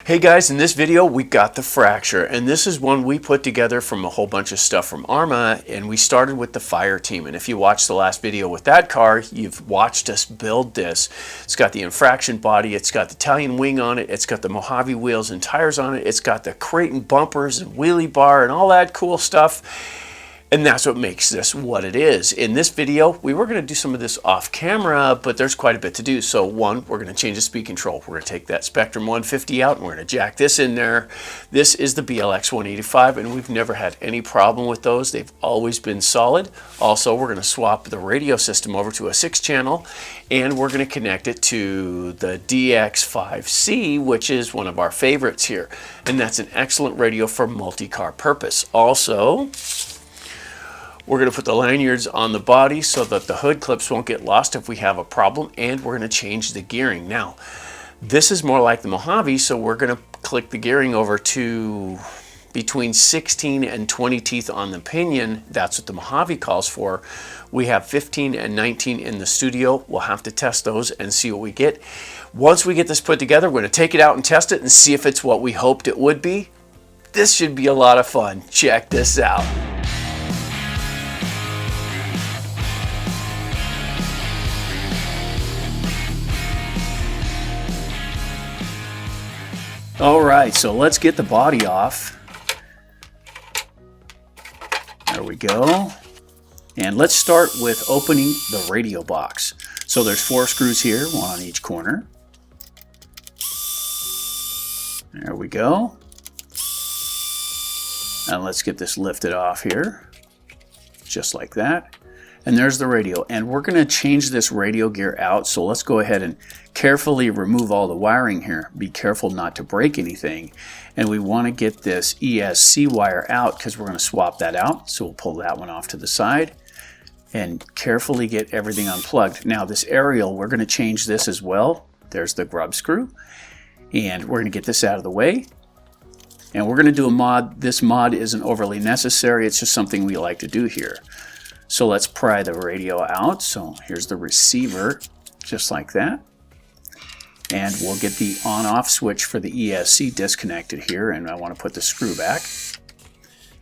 Hey guys, in this video we got the Fracture, and this is one we put together from a whole bunch of stuff from Arrma, and we started with the Fire Team. And if you watched the last video with that car, you've watched us build this. It's got the infraction body, it's got the Italian wing on it, it's got the Mojave wheels and tires on it, it's got the Creighton bumpers and wheelie bar and all that cool stuff. And that's what makes this what it is. In this video, we were going to do some of this off camera, but there's quite a bit to do. So one, we're going to change the speed control. We're going to take that Spektrum 150 out and we're going to jack this in there. This is the BLX 185 and we've never had any problem with those. They've always been solid. Also, we're going to swap the radio system over to a 6-channel and we're going to connect it to the DX5c, which is one of our favorites here. And that's an excellent radio for multi-car purpose. Also, we're going to put the lanyards on the body so that the hood clips won't get lost if we have a problem, and we're going to change the gearing. Now, this is more like the Mojave, so we're going to click the gearing over to between 16 and 20 teeth on the pinion. That's what the Mojave calls for. We have 15 and 19 in the studio. We'll have to test those and see what we get. Once we get this put together, we're going to take it out and test it and see if it's what we hoped it would be. This should be a lot of fun. Check this out. All right, so let's get the body off. There we go. And let's start with opening the radio box. So there's 4 screws here, one on each corner. There we go. And let's get this lifted off here, just like that. And there's the radio, and we're going to change this radio gear out, so let's go ahead and carefully remove all the wiring here. Be careful not to break anything, and we want to get this ESC wire out because we're going to swap that out, so we'll pull that one off to the side and carefully get everything unplugged. Now this aerial, we're going to change this as well. There's the grub screw, and we're going to get this out of the way. And we're going to do a mod. This mod isn't overly necessary, it's just something we like to do here. So let's pry the radio out. So here's the receiver, just like that. And we'll get the on-off switch for the ESC disconnected here, and I want to put the screw back.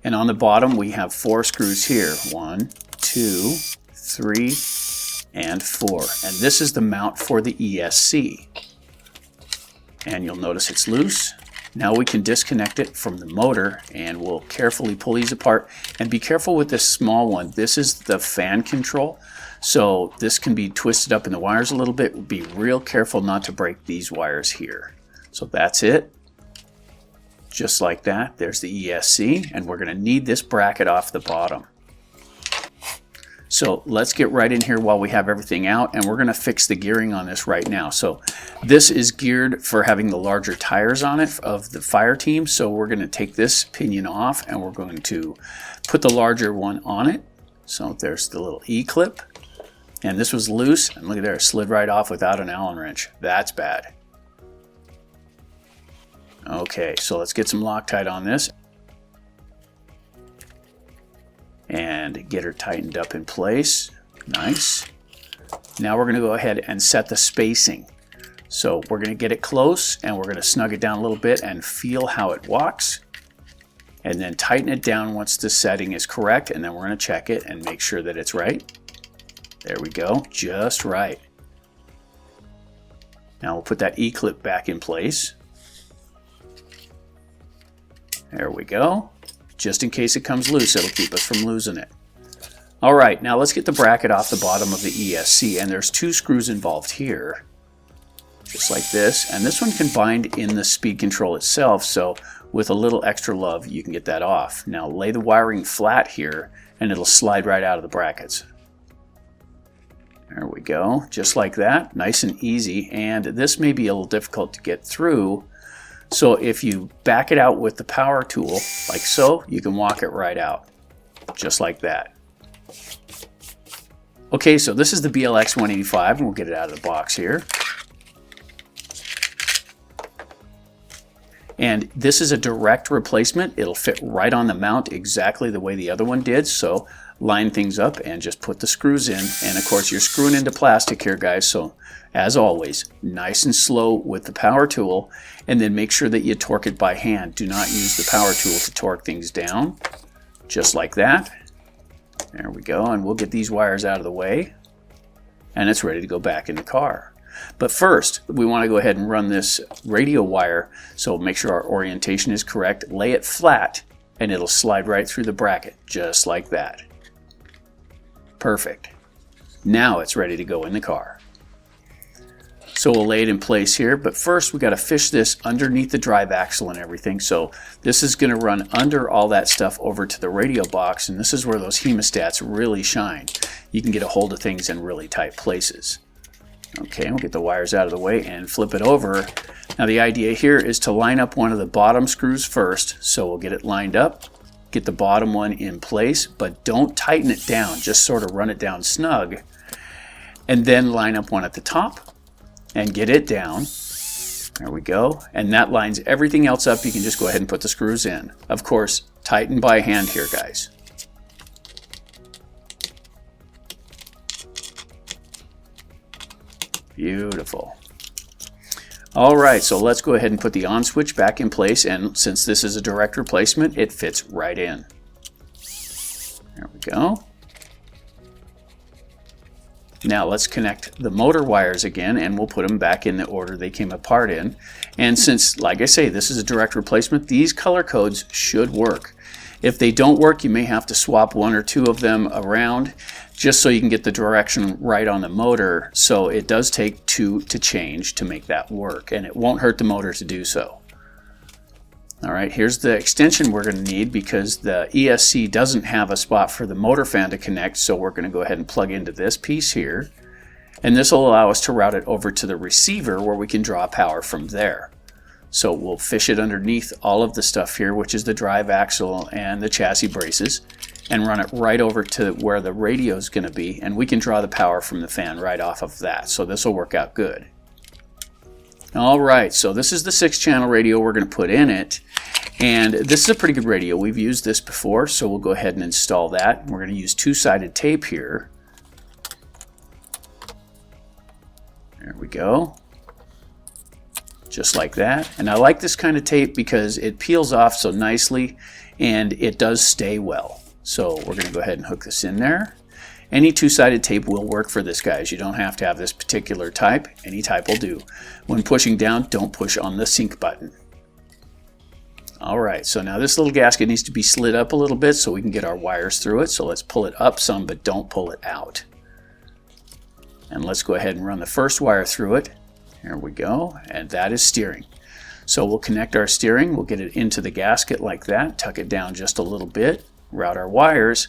And on the bottom we have 4 screws here. 1, 2, 3, and 4. And this is the mount for the ESC. And you'll notice it's loose. Now we can disconnect it from the motor, and we'll carefully pull these apart. And be careful with this small one. This is the fan control, so this can be twisted up in the wires a little bit. Be real careful not to break these wires here. So that's it. Just like that. There's the ESC, and we're going to need this bracket off the bottom. So let's get right in here while we have everything out, and we're going to fix the gearing on this right now. So this is geared for having the larger tires on it of the Fire Team. So we're going to take this pinion off and we're going to put the larger one on it. So there's the little E-clip, and this was loose, and look at there, it slid right off without an Allen wrench. That's bad. Okay, so let's get some Loctite on this and get her tightened up in place. Nice. Now we're going to go ahead and set the spacing. So we're going to get it close and we're going to snug it down a little bit and feel how it walks, and then tighten it down once the setting is correct, and then we're going to check it and make sure that it's right. There we go, just right. Now we'll put that E-clip back in place. There we go. Just in case it comes loose, it'll keep us from losing it. Alright, now let's get the bracket off the bottom of the ESC, and there's 2 screws involved here, just like this, and this one can bind in the speed control itself, so with a little extra love you can get that off. Now lay the wiring flat here and it'll slide right out of the brackets. There we go, just like that, nice and easy. And this may be a little difficult to get through, so if you back it out with the power tool, like so, you can walk it right out, just like that. Okay, so this is the BLX 185, and we'll get it out of the box here. And this is a direct replacement. It'll fit right on the mount exactly the way the other one did. So line things up and just put the screws in. And of course you're screwing into plastic here, guys. So as always, nice and slow with the power tool, and then make sure that you torque it by hand. Do not use the power tool to torque things down. Just like that. There we go. And we'll get these wires out of the way. And it's ready to go back in the car. But first, we want to go ahead and run this radio wire, so make sure our orientation is correct. Lay it flat, and it'll slide right through the bracket, just like that. Perfect. Now it's ready to go in the car. So we'll lay it in place here, but first we got to fish this underneath the drive axle and everything. So this is going to run under all that stuff over to the radio box, and this is where those hemostats really shine. You can get a hold of things in really tight places. Okay, we'll get the wires out of the way and flip it over. Now the idea here is to line up one of the bottom screws first. So we'll get it lined up, get the bottom one in place, but don't tighten it down, just sort of run it down snug. And then line up one at the top and get it down. There we go. And that lines everything else up. You can just go ahead and put the screws in. Of course, tighten by hand here, guys. Beautiful. All right, so let's go ahead and put the on switch back in place, and since this is a direct replacement, it fits right in. There we go. Now let's connect the motor wires again, and we'll put them back in the order they came apart in. And since, like I say, this is a direct replacement, these color codes should work. If they don't work, you may have to swap one or two of them around just so you can get the direction right on the motor. So it does take two to change to make that work, and it won't hurt the motor to do so. All right, here's the extension we're going to need because the ESC doesn't have a spot for the motor fan to connect, so we're going to go ahead and plug into this piece here. And this will allow us to route it over to the receiver where we can draw power from there. So we'll fish it underneath all of the stuff here, which is the drive axle and the chassis braces, and run it right over to where the radio is going to be, and we can draw the power from the fan right off of that. So this will work out good. All right, so this is the 6-channel radio we're going to put in it, and this is a pretty good radio. We've used this before, so we'll go ahead and install that. We're going to use 2-sided tape here. There we go. Just like that. And I like this kind of tape because it peels off so nicely and it does stay well. So we're going to go ahead and hook this in there. Any 2-sided tape will work for this, guys. You don't have to have this particular type. Any type will do. When pushing down, don't push on the sync button. Alright, so now this little gasket needs to be slid up a little bit so we can get our wires through it. So let's pull it up some, but don't pull it out. And let's go ahead and run the first wire through it. There we go, and that is steering. So we'll connect our steering, we'll get it into the gasket like that, tuck it down just a little bit, route our wires,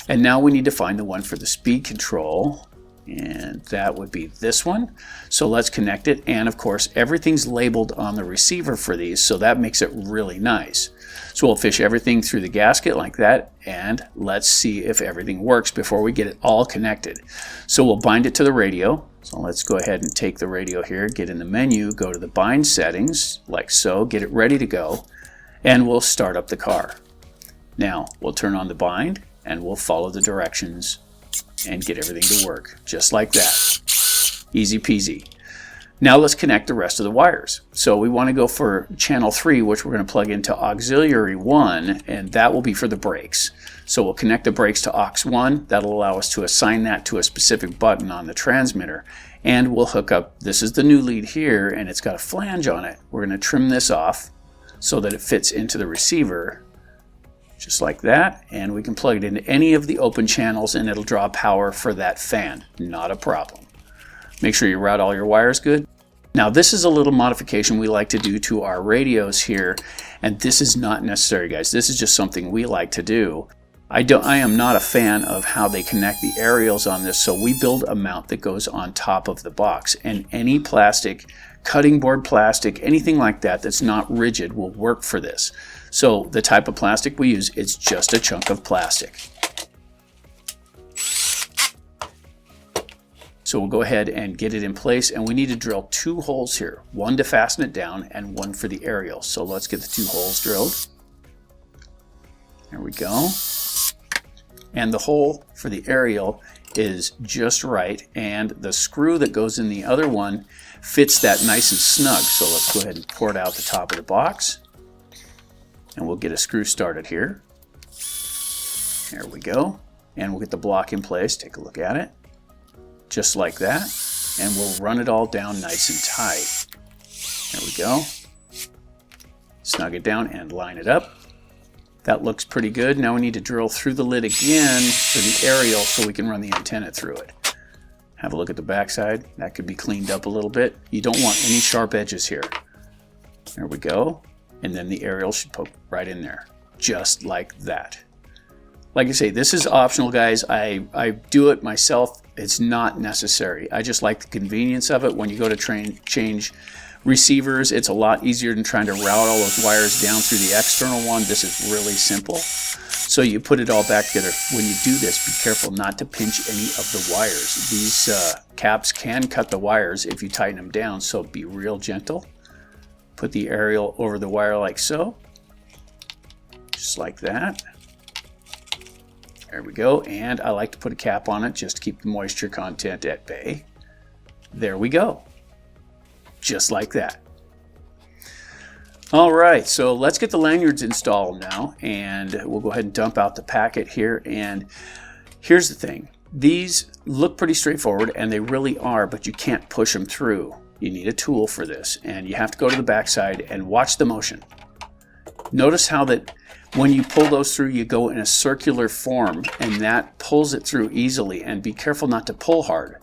and now we need to find the one for the speed control, and that would be this one. So let's connect it, and of course everything's labeled on the receiver for these, so that makes it really nice. So we'll fish everything through the gasket like that, and let's see if everything works before we get it all connected. So we'll bind it to the radio. So let's go ahead and take the radio here, get in the menu, go to the bind settings, like so, get it ready to go, and we'll start up the car. Now, we'll turn on the bind, and we'll follow the directions and get everything to work, just like that. Easy peasy. Now let's connect the rest of the wires. So we want to go for channel 3, which we're going to plug into auxiliary 1, and that will be for the brakes. So we'll connect the brakes to aux 1. That'll allow us to assign that to a specific button on the transmitter. And we'll hook up, this is the new lead here, and it's got a flange on it. We're going to trim this off so that it fits into the receiver, just like that. And we can plug it into any of the open channels, and it'll draw power for that fan. Not a problem. Make sure you route all your wires good. Now this is a little modification we like to do to our radios here, and this is not necessary, guys. This is just something we like to do. I am not a fan of how they connect the aerials on this, so we build a mount that goes on top of the box, and any plastic, cutting board plastic, anything like that that's not rigid will work for this. So the type of plastic we use, it's just a chunk of plastic. So So we'll go ahead and get it in place, and we need to drill 2 holes here, one to fasten it down and one for the aerial. So let's get the 2 holes drilled. There we go. And the hole for the aerial is just right, and the screw that goes in the other one fits that nice and snug. So let's go ahead and pour it out the top of the box, and we'll get a screw started here. There we go. And we'll get the block in place. Take a look at it. Just like that. And we'll run it all down nice and tight. There we go. Snug it down and line it up. That looks pretty good. Now we need to drill through the lid again for the aerial so we can run the antenna through it. Have a look at the backside. That could be cleaned up a little bit. You don't want any sharp edges here. There we go. And then the aerial should poke right in there. Just like that. Like I say, this is optional, guys. I do it myself. It's not necessary. I just like the convenience of it. When you go to change receivers, it's a lot easier than trying to route all those wires down through the external one. This is really simple. So you put it all back together. When you do this, be careful not to pinch any of the wires. These caps can cut the wires if you tighten them down, so be real gentle. Put the aerial over the wire like so. Just like that. There we go. And I like to put a cap on it just to keep the moisture content at bay. There we go. Just like that. All right, so let's get the lanyards installed now, and we'll go ahead and dump out the packet here. And here's the thing. These look pretty straightforward, and they really are, but you can't push them through. You need a tool for this, and you have to go to the backside and watch the motion. Notice how that when you pull those through, you go in a circular form, and that pulls it through easily. And be careful not to pull hard.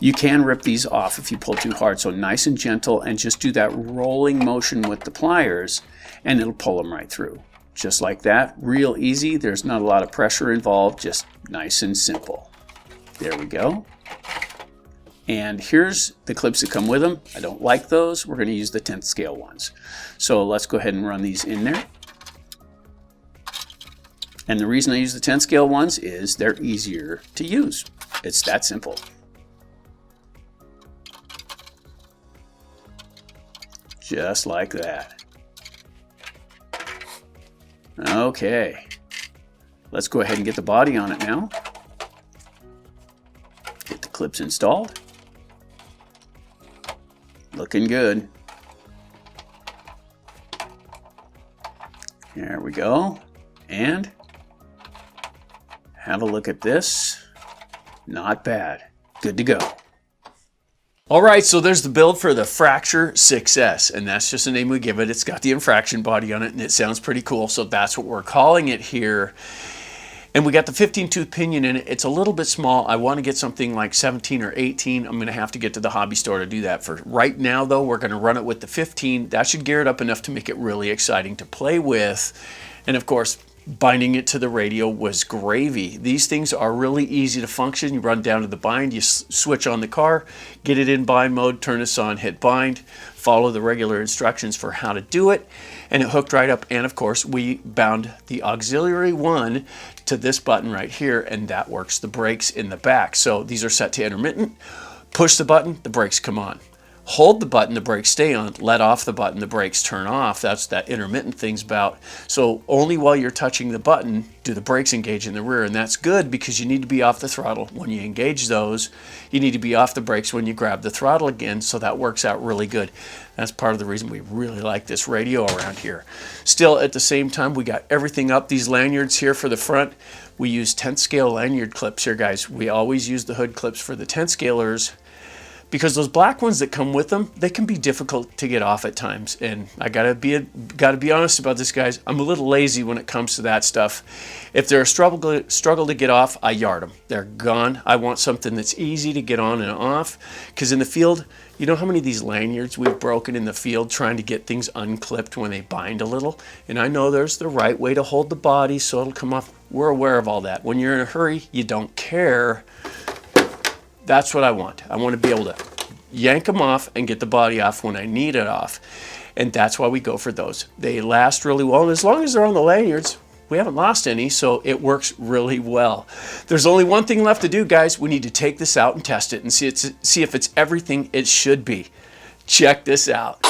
You can rip these off if you pull too hard, so nice and gentle, and just do that rolling motion with the pliers, and it'll pull them right through. Just like that, real easy. There's not a lot of pressure involved, just nice and simple. There we go. And here's the clips that come with them. I don't like those. We're going to use the 10th scale ones. So let's go ahead and run these in there. And the reason I use the 10th scale ones is they're easier to use. It's that simple. Just like that. Okay. Let's go ahead and get the body on it now. Get the clips installed. Looking good. There we go. And have a look at this. Not bad. Good to go. All right, so there's the build for the Fracture 6S, and that's just the name we give it. It's got the infraction body on it, and it sounds pretty cool, so that's what we're calling it here. And we got the 15-tooth pinion in it. It's a little bit small. I want to get something like 17 or 18. I'm going to have to get to the hobby store to do that. For right now, though, we're going to run it with the 15. That should gear it up enough to make it really exciting to play with. And of course, binding it to the radio was gravy. These things are really easy to function. You run down to the bind, you switch on the car, get it in bind mode, turn this on, hit bind, follow the regular instructions for how to do it, and it hooked right up. And of course, we bound the auxiliary one to this button right here, and that works the brakes in the back. So these are set to intermittent. Push the button, the brakes come on. Hold the button, the brakes stay on. Let off the button, the brakes turn off. That's that intermittent thing's about. So only while you're touching the button do the brakes engage in the rear, and that's good because you need to be off the throttle when you engage those. You need to be off the brakes when you grab the throttle again, so that works out really good. That's part of the reason we really like this radio around here. Still, at the same time, we got everything up. These lanyards here for the front, we use 10th scale lanyard clips here, guys. We always use the hood clips for the 10th scalers, because those black ones that come with them, they can be difficult to get off at times. And I gotta be honest about this, guys. I'm a little lazy when it comes to that stuff. If they're a struggle to get off, I yard them. They're gone. I want something that's easy to get on and off. Because in the field, you know how many of these lanyards we've broken in the field trying to get things unclipped when they bind a little? And I know there's the right way to hold the body so it'll come off. We're aware of all that. When you're in a hurry, you don't care. That's what I want. I want to be able to yank them off and get the body off when I need it off. And that's why we go for those. They last really well, and as long as they're on the lanyards, We haven't lost any, so it works really well. There's only one thing left to do, guys. We need to take this out and test it and see if it's everything it should be. Check this out.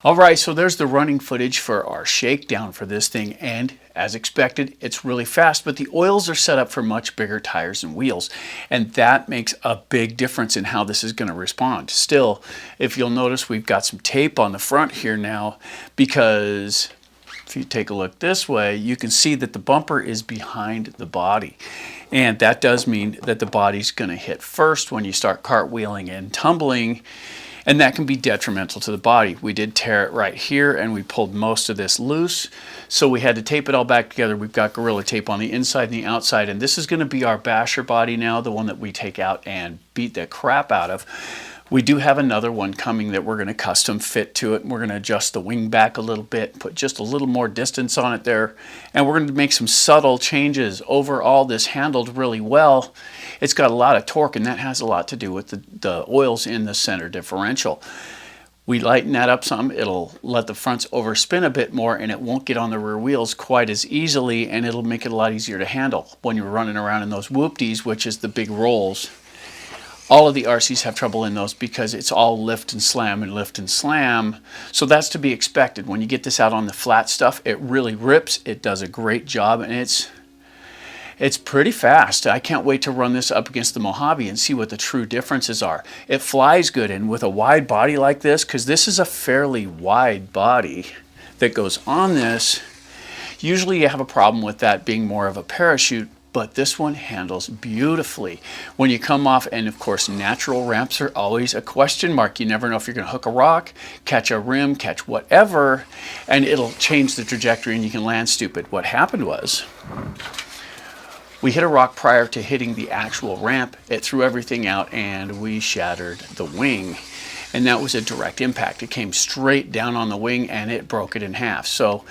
All right, so there's the running footage for our shakedown for this thing, and as expected, it's really fast, but the oils are set up for much bigger tires and wheels, and that makes a big difference in how this is going to respond. Still, if you'll notice, we've got some tape on the front here now, because if you take a look this way, you can see that the bumper is behind the body. And that does mean that the body's going to hit first when you start cartwheeling and tumbling, and that can be detrimental to the body. We did tear it right here, and we pulled most of this loose, so we had to tape it all back together. We've got Gorilla Tape on the inside and the outside, and this is going to be our basher body now, the one that we take out and beat the crap out of. We do have another one coming that we're going to custom fit to it. We're going to adjust the wing back a little bit, put just a little more distance on it there, and we're going to make some subtle changes. Overall, this handled really well. It's got a lot of torque, and that has a lot to do with the oils in the center differential. We lighten that up some, it'll let the fronts overspin a bit more, and it won't get on the rear wheels quite as easily, and it'll make it a lot easier to handle when you're running around in those whoopties, which is the big rolls. All of the RCs have trouble in those because it's all lift and slam and lift and slam. So that's to be expected. When you get this out on the flat stuff, it really rips. It does a great job, and it's pretty fast. I can't wait to run this up against the Mojave and see what the true differences are. It flies good, and with a wide body like this, because this is a fairly wide body that goes on this, usually you have a problem with that being more of a parachute, but this one handles beautifully. When you come off, and of course natural ramps are always a question mark. You never know if you're going to hook a rock, catch a rim, catch whatever, and it'll change the trajectory and you can land stupid. What happened was, we hit a rock prior to hitting the actual ramp. It threw everything out and we shattered the wing. And that was a direct impact. It came straight down on the wing and it broke it in half. So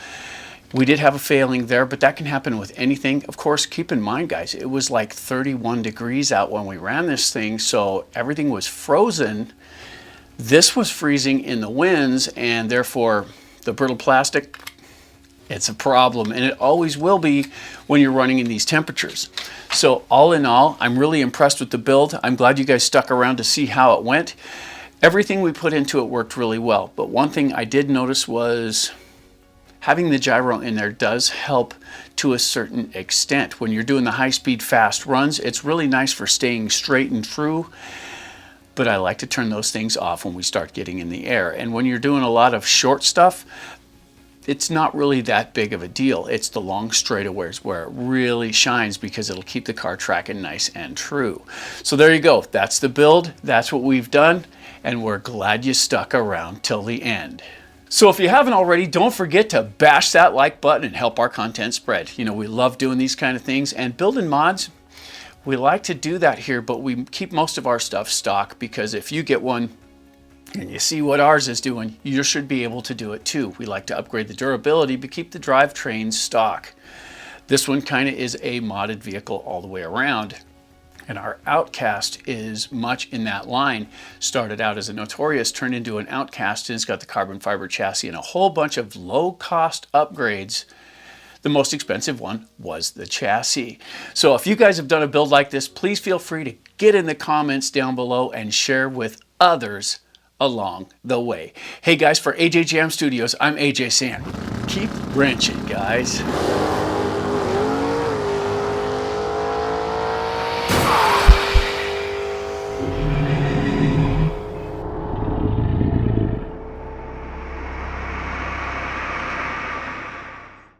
we did have a failing there, but that can happen with anything. Of course, keep in mind, guys, it was like 31 degrees out when we ran this thing, so everything was frozen. This was freezing in the winds, and therefore the brittle plastic, it's a problem, and it always will be when you're running in these temperatures. So all in all, I'm really impressed with the build. I'm glad you guys stuck around to see how it went. Everything we put into it worked really well, but one thing I did notice was having the gyro in there does help to a certain extent. When you're doing the high-speed fast runs, it's really nice for staying straight and true, but I like to turn those things off when we start getting in the air. And when you're doing a lot of short stuff, it's not really that big of a deal. It's the long straightaways where it really shines because it'll keep the car tracking nice and true. So there you go. That's the build. That's what we've done, and we're glad you stuck around till the end. So if you haven't already, don't forget to bash that like button and help our content spread. You know, we love doing these kind of things, and building mods, we like to do that here, but we keep most of our stuff stock because if you get one and you see what ours is doing, you should be able to do it too. We like to upgrade the durability, but keep the drivetrain stock. This one kind of is a modded vehicle all the way around. And our Outcast is much in that line. Started out as a Notorious, turned into an Outcast, and it's got the carbon fiber chassis and a whole bunch of low-cost upgrades. The most expensive one was the chassis. So if you guys have done a build like this, please feel free to get in the comments down below and share with others along the way. Hey guys, for AJ Jam Studios, I'm AJ San. Keep wrenching, guys.